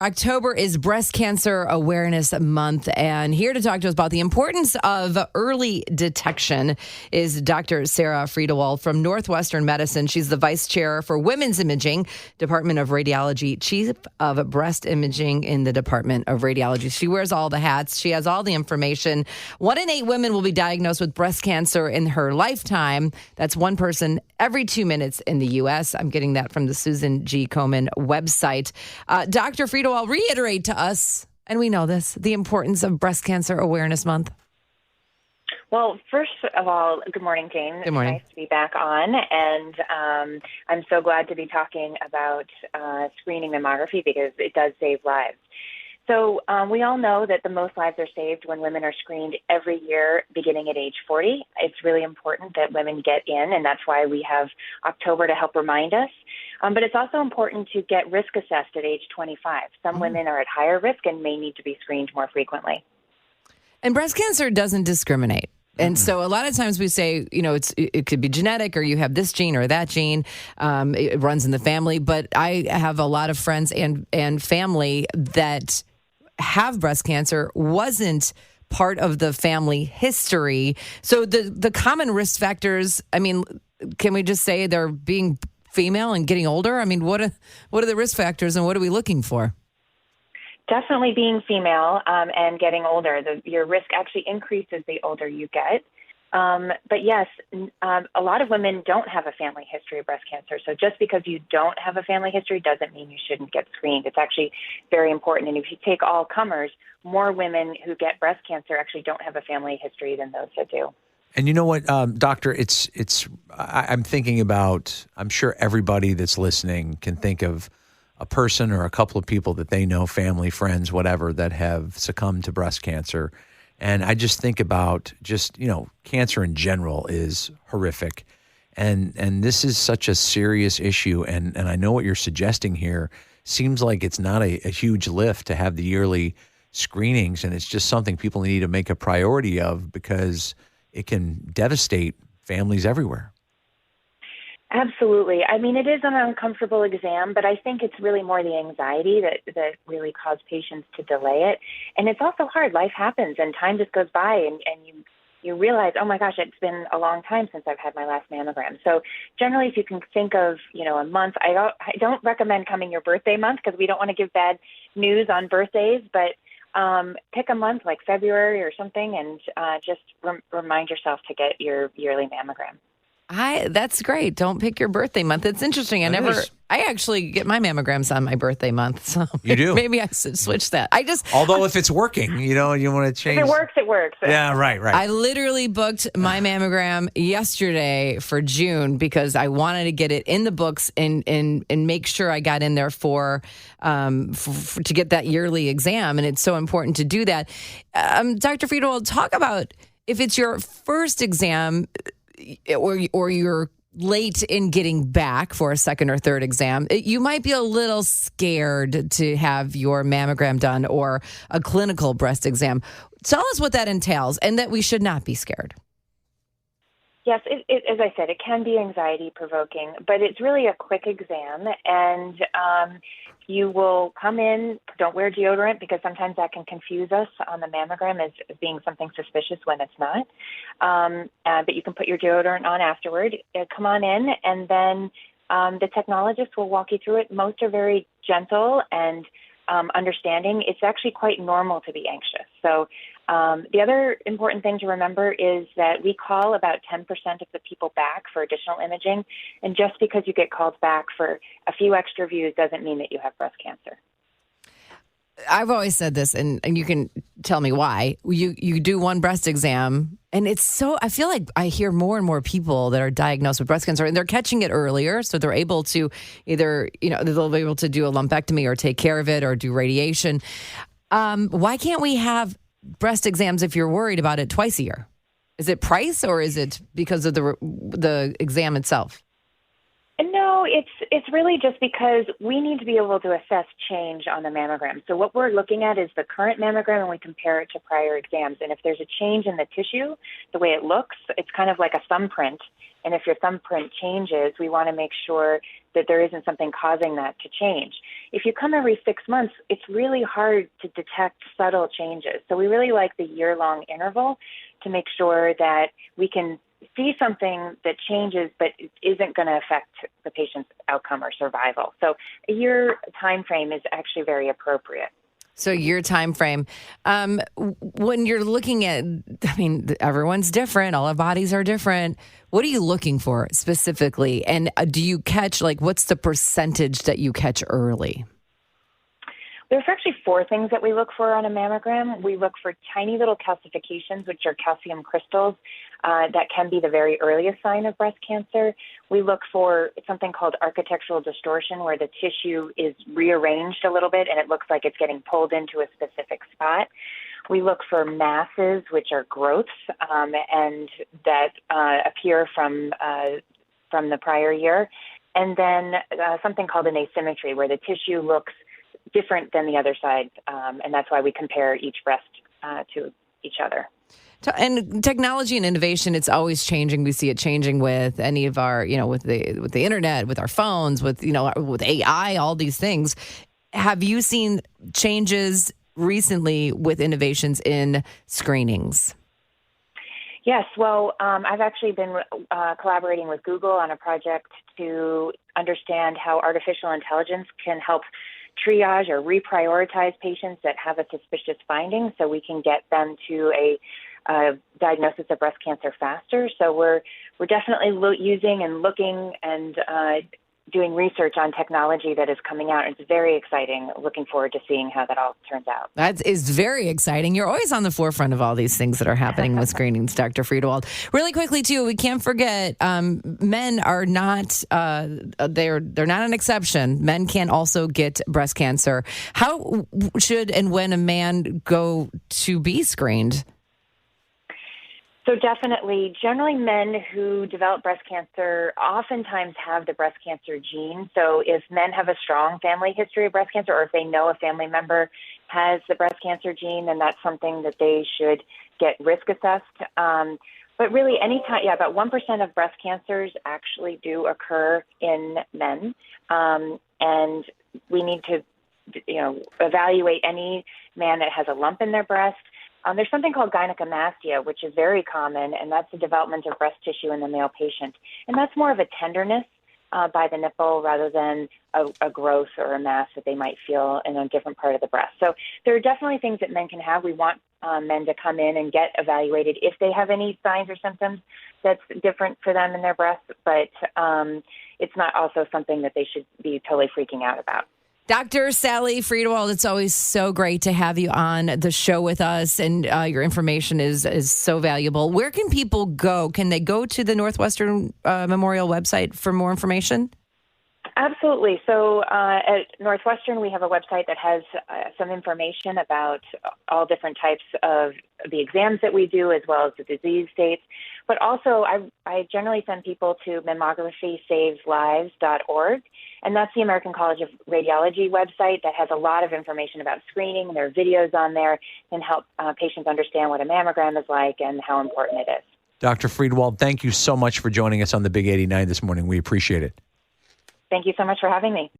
October is Breast Cancer Awareness Month, and here to talk to us about the importance of early detection is Dr. Sarah Friedewald from Northwestern Medicine. She's the Vice Chair for Women's Imaging, Department of Radiology, Chief of Breast Imaging in the Department of Radiology. She wears all the hats. She has all the information. 1 in 8 women will be diagnosed with breast cancer in her lifetime. That's one person every 2 minutes in the U.S. I'm getting that from the Susan G. Komen website. Dr. Friedewald, reiterate to us, and we know this, the importance of Breast Cancer Awareness Month. Well, first of all, good morning, Jane. Good morning. It's nice to be back on, and I'm so glad to be talking about screening mammography because it does save lives. So we all know that the most lives are saved when women are screened every year beginning at age 40. It's really important that women get in, and that's why we have October to help remind us. But it's also important to get risk assessed at age 25. Some women are at higher risk and may need to be screened more frequently. And breast cancer doesn't discriminate. And so a lot of times we say, you know, it could be genetic or you have this gene or that gene. It runs in the family. But I have a lot of friends and family that have breast cancer wasn't part of the family history. So the common risk factors, I mean, can we just say they're being female and getting older? I mean, what are the risk factors and what are we looking for? Definitely being female and getting older. Your risk actually increases the older you get. But yes, a lot of women don't have a family history of breast cancer. So just because you don't have a family history doesn't mean you shouldn't get screened. It's actually very important. And if you take all comers, more women who get breast cancer actually don't have a family history than those that do. And you know what, Doctor, I'm thinking about, I'm sure everybody that's listening can think of a person or a couple of people that they know, family, friends, whatever, that have succumbed to breast cancer. And I just think about cancer in general is horrific. And this is such a serious issue. And I know what you're suggesting here seems like it's not a huge lift to have the yearly screenings. And it's just something people need to make a priority of because it can devastate families everywhere. Absolutely. I mean, it is an uncomfortable exam, but I think it's really more the anxiety that really caused patients to delay it. And it's also hard. Life happens and time just goes by and you realize, oh my gosh, it's been a long time since I've had my last mammogram. So generally, if you can think of, a month, I don't recommend coming your birthday month because we don't want to give bad news on birthdays, but pick a month like February or something and just remind yourself to get your yearly mammogram. That's great. Don't pick your birthday month. It's interesting. I actually get my mammograms on my birthday month. So you do? Maybe I should switch that. Although if it's working, you want to change. If it works, it works. Yeah, right. I literally booked my mammogram yesterday for June because I wanted to get it in the books and make sure I got in there for to get that yearly exam. And it's so important to do that. Dr. Friedewald, talk about if it's your first exam, or you're late in getting back for a second or third exam, you might be a little scared to have your mammogram done or a clinical breast exam. Tell us what that entails and that we should not be scared. Yes, as I said, it can be anxiety-provoking, but it's really a quick exam, and you will come in, don't wear deodorant because sometimes that can confuse us on the mammogram as being something suspicious when it's not, but you can put your deodorant on afterward. Come on in, and then the technologist will walk you through it. Most are very gentle and understanding. It's actually quite normal to be anxious. So the other important thing to remember is that we call about 10% of the people back for additional imaging. And just because you get called back for a few extra views doesn't mean that you have breast cancer. I've always said this, and you can tell me why. You do one breast exam, and I feel like I hear more and more people that are diagnosed with breast cancer, and they're catching it earlier, so they're able to either, they'll be able to do a lumpectomy or take care of it or do radiation. Why can't we have breast exams if you're worried about it twice a year? Is it price or is it because of the exam itself? No, it's really just because we need to be able to assess change on the mammogram. So what we're looking at is the current mammogram, and we compare it to prior exams. And if there's a change in the tissue, the way it looks, it's kind of like a thumbprint. And if your thumbprint changes, we want to make sure that there isn't something causing that to change. If you come every 6 months, it's really hard to detect subtle changes. So we really like the year-long interval to make sure that we can see something that changes but it isn't going to affect the patient's outcome or survival. So a year time frame is actually very appropriate. So your time frame, when you're looking at, I mean, everyone's different. All our bodies are different. What are you looking for specifically? And do you catch, like, what's the percentage that you catch early? There's actually 4 things that we look for on a mammogram. We look for tiny little calcifications, which are calcium crystals, that can be the very earliest sign of breast cancer. We look for something called architectural distortion, where the tissue is rearranged a little bit and it looks like it's getting pulled into a specific spot. We look for masses, which are growths, and that appear from the prior year. And then something called an asymmetry, where the tissue looks different than the other side, and that's why we compare each breast to each other. And technology and innovation, it's always changing. We see it changing with any of our, with the internet, with our phones, with AI, all these things. Have you seen changes recently with innovations in screenings? Yes, well, I've actually been collaborating with Google on a project to understand how artificial intelligence can help triage or reprioritize patients that have a suspicious finding so we can get them to a diagnosis of breast cancer faster. So we're definitely using and looking and doing research on technology that is coming out. It's very exciting. Looking forward to seeing how that all turns out. That is very exciting. You're always on the forefront of all these things that are happening with screenings, Dr. Friedewald. Really quickly, too, we can't forget men are not, they're not an exception. Men can also get breast cancer. How should and when a man go to be screened? So definitely, generally men who develop breast cancer oftentimes have the breast cancer gene. So if men have a strong family history of breast cancer, or if they know a family member has the breast cancer gene, then that's something that they should get risk assessed. But really, about 1% of breast cancers actually do occur in men. And we need to, evaluate any man that has a lump in their breast. There's something called gynecomastia, which is very common, and that's the development of breast tissue in the male patient. And that's more of a tenderness by the nipple rather than a growth or a mass that they might feel in a different part of the breast. So there are definitely things that men can have. We want men to come in and get evaluated if they have any signs or symptoms that's different for them in their breast, but it's not also something that they should be totally freaking out about. Dr. Sally Friedewald, it's always so great to have you on the show with us, and your information is so valuable. Where can people go? Can they go to the Northwestern Memorial website for more information? Absolutely. So at Northwestern, we have a website that has some information about all different types of the exams that we do, as well as the disease states. But also, I generally send people to mammography-saves-lives.org, and that's the American College of Radiology website that has a lot of information about screening. There are videos on there and help patients understand what a mammogram is like and how important it is. Dr. Friedewald, thank you so much for joining us on the Big 89 this morning. We appreciate it. Thank you so much for having me.